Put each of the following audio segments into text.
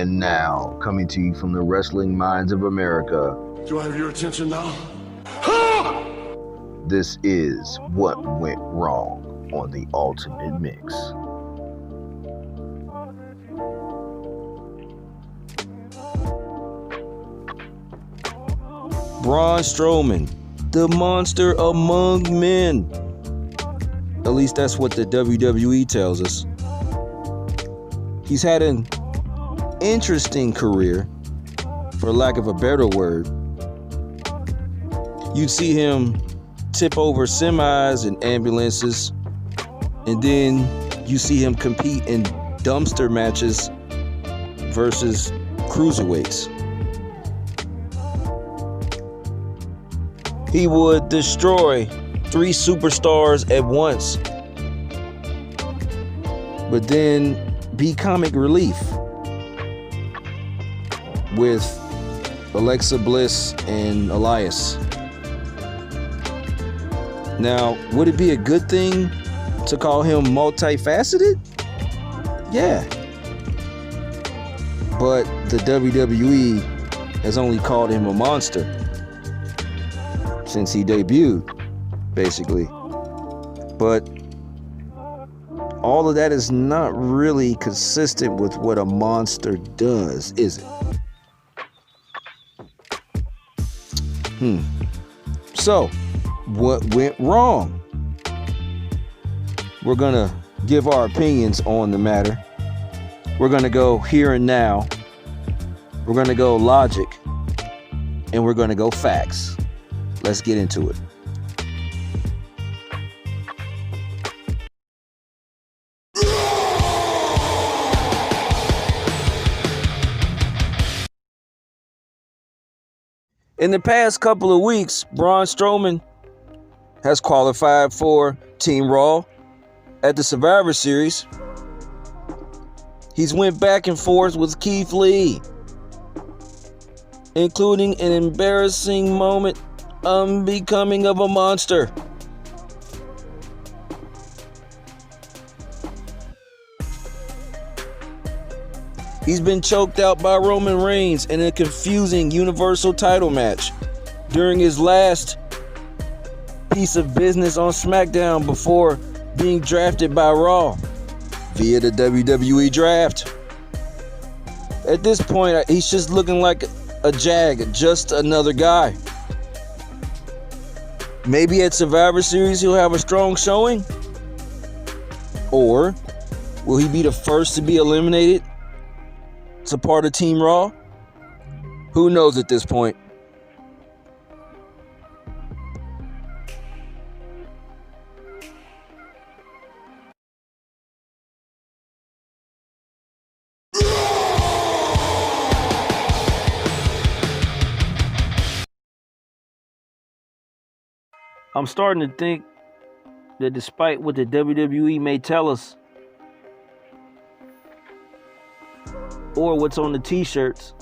And now, coming to you from the wrestling minds of America, do I have your attention now? This is What Went Wrong on the Ultimate Mix. Braun Strowman, the monster among men. At least that's what the WWE tells us. He's had an interesting career, for lack of a better word. You'd see him tip over semis and ambulances, and then you see him compete in dumpster matches versus cruiserweights. He would destroy 3 superstars at once, but then be comic relief with Alexa Bliss and Elias. Now, would it be a good thing to call him multifaceted? Yeah. But the WWE has only called him a monster since he debuted, basically. But all of that is not really consistent with what a monster does, is it? So, what went wrong? We're gonna give our opinions on the matter. We're gonna go here and now. We're gonna go logic. And we're gonna go facts. Let's get into it. In the past couple of weeks, Braun Strowman has qualified for Team Raw at the Survivor Series. He's went back and forth with Keith Lee, including an embarrassing moment unbecoming of a monster. He's been choked out by Roman Reigns in a confusing Universal title match during his last piece of business on SmackDown before being drafted by Raw via the WWE draft. At this point, he's just looking like a jag, just another guy. Maybe at Survivor Series he'll have a strong showing? Or will he be the first to be eliminated to part of Team Raw? Who knows at this point? I'm starting to think that despite what the WWE may tell us, or what's on the t-shirts,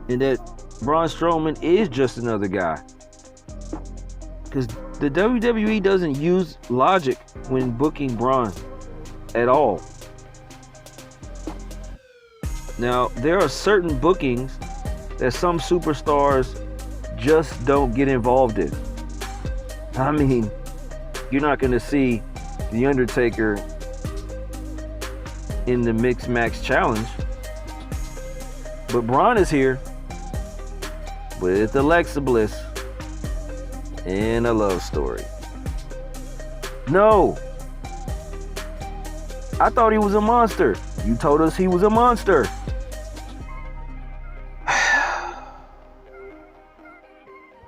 and that Braun Strowman is just another guy. Because the WWE doesn't use logic when booking Braun at all. Now, there are certain bookings that some superstars just don't get involved in. I mean, you're not going to see The Undertaker in the Mixed Match Challenge. But Braun is here with Alexa Bliss and a love story. No! I thought he was a monster. You told us he was a monster.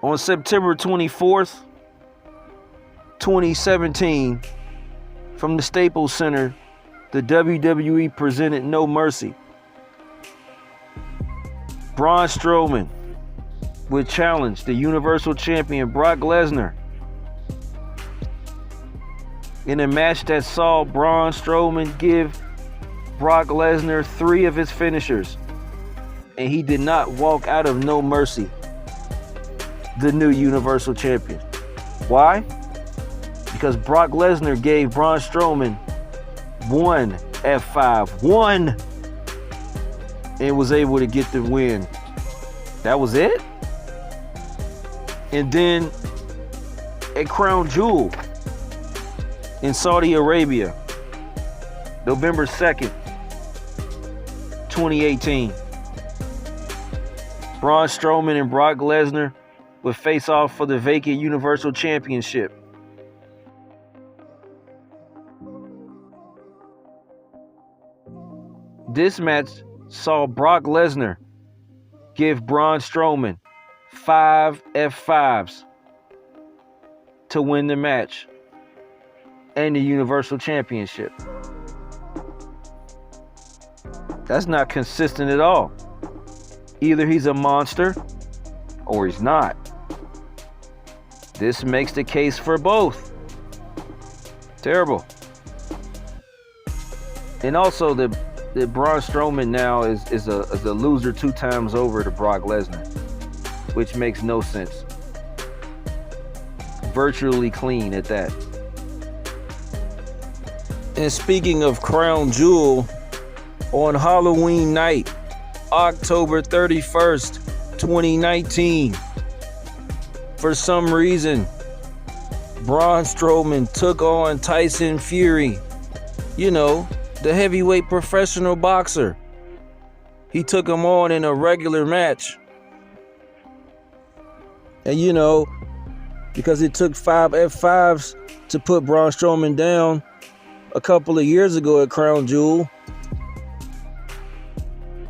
On September 24th, 2017, from the Staples Center, the WWE presented No Mercy. Braun Strowman would challenge the Universal Champion Brock Lesnar in a match that saw Braun Strowman give Brock Lesnar 3 of his finishers, and he did not walk out of No Mercy the new Universal Champion. Why? Because Brock Lesnar gave Braun Strowman one F5. One! and was able to get the win. That was it? And then at Crown Jewel in Saudi Arabia, November 2nd, 2018. Braun Strowman and Brock Lesnar would face off for the vacant Universal Championship. This match saw Brock Lesnar give Braun Strowman 5 F5s to win the match and the Universal Championship. That's not consistent at all. Either he's a monster or he's not. This makes the case for both. Terrible. And also the Braun Strowman now is a loser 2 times over to Brock Lesnar, which makes no sense. Virtually clean at that. And speaking of Crown Jewel, on Halloween night, October 31st, 2019, for some reason, Braun Strowman took on Tyson Fury. You know, the heavyweight professional boxer. He took him on in a regular match. And you know, because it took 5 F5s to put Braun Strowman down a couple of years ago at Crown Jewel,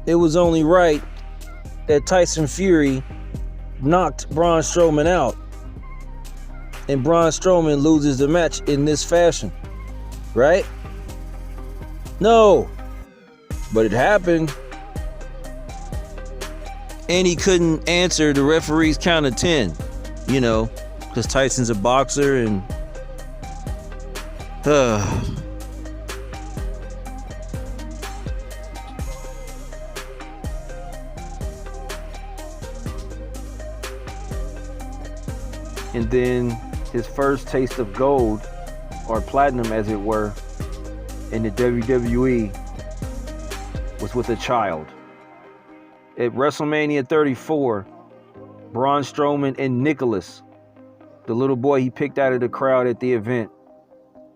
it was only right that Tyson Fury knocked Braun Strowman out. And Braun Strowman loses the match in this fashion. Right? No. But it happened. And he couldn't answer the referee's count of 10. You know, because Tyson's a boxer and... And then his first taste of gold, or platinum as it were, in the WWE was with a child. At WrestleMania 34, Braun Strowman and Nicholas, the little boy he picked out of the crowd at the event,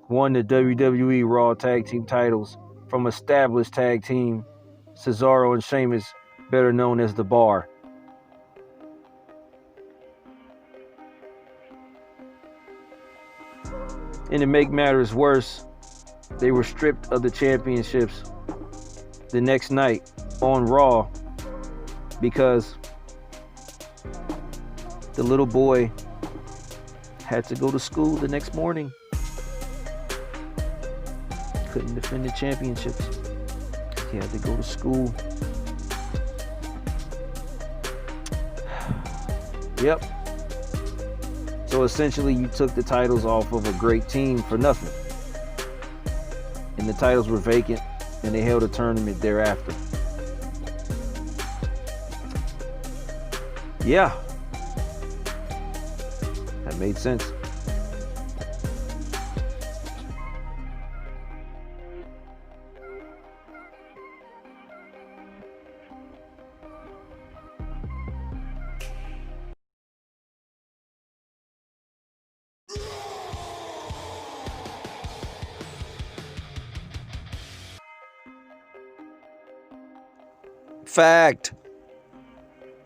won the WWE Raw Tag Team titles from established tag team Cesaro and Sheamus, better known as The Bar. And to make matters worse, they were stripped of the championships the next night on Raw because the little boy had to go to school the next morning. Couldn't defend the championships. He had to go to school. Yep. So essentially, you took the titles off of a great team for nothing. And the titles were vacant, and they held a tournament thereafter. Yeah. That made sense. Fact.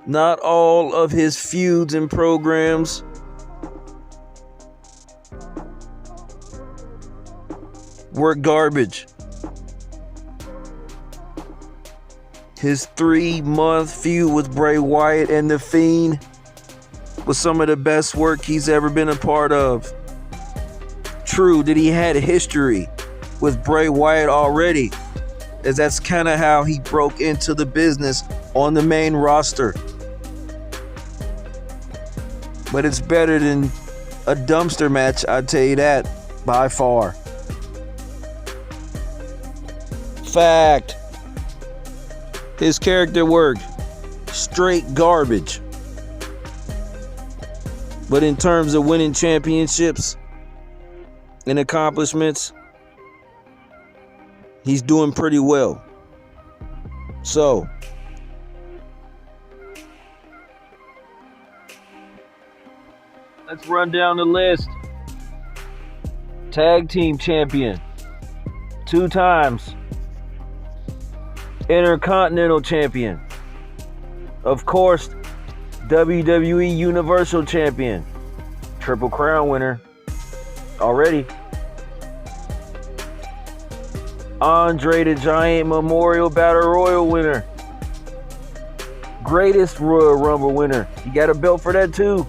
Not all of his feuds and programs were garbage. His 3-month feud with Bray Wyatt and The Fiend was some of the best work he's ever been a part of. True that he had a history with Bray Wyatt already, as that's kind of how he broke into the business on the main roster. But it's better than a dumpster match, I'd tell you that, by far. Fact. His character work, straight garbage. But in terms of winning championships and accomplishments, he's doing pretty well. So, Let's run down the list. Tag team champion, 2 times. Intercontinental champion. Of course, WWE Universal champion. Triple Crown winner already. Andre the Giant Memorial Battle Royal winner. Greatest Royal Rumble winner. You got a belt for that too.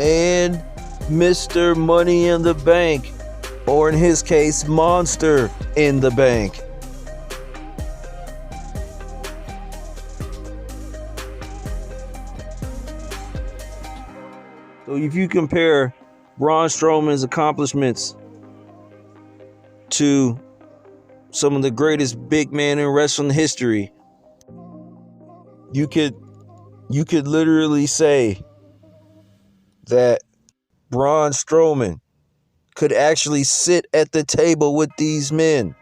And Mr. Money in the Bank, or in his case, Monster in the Bank. So if you compare Braun Strowman's accomplishments to some of the greatest big men in wrestling history, you could literally say that Braun Strowman could actually sit at the table with these men.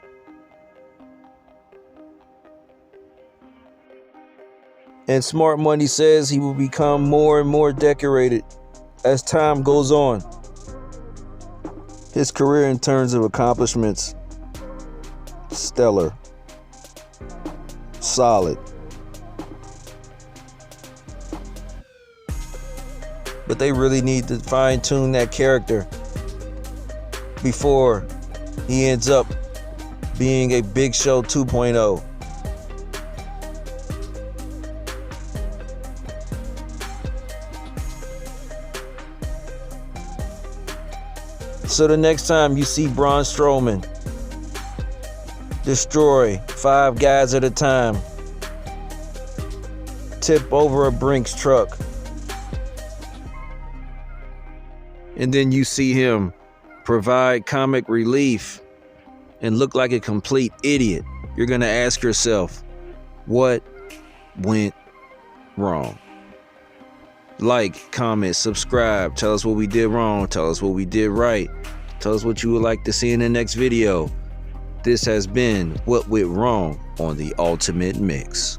And Smart Money says he will become more and more decorated as time goes on. His career in terms of accomplishments, stellar, solid. But they really need to fine-tune that character before he ends up being a Big Show 2.0. So the next time you see Braun Strowman destroy 5 guys at a time, tip over a Brinks truck, and then you see him provide comic relief and look like a complete idiot, you're going to ask yourself, what went wrong? Like, comment, subscribe, tell us what we did wrong, tell us what we did right, tell us what you would like to see in the next video. This has been What Went Wrong on the Ultimate Mix.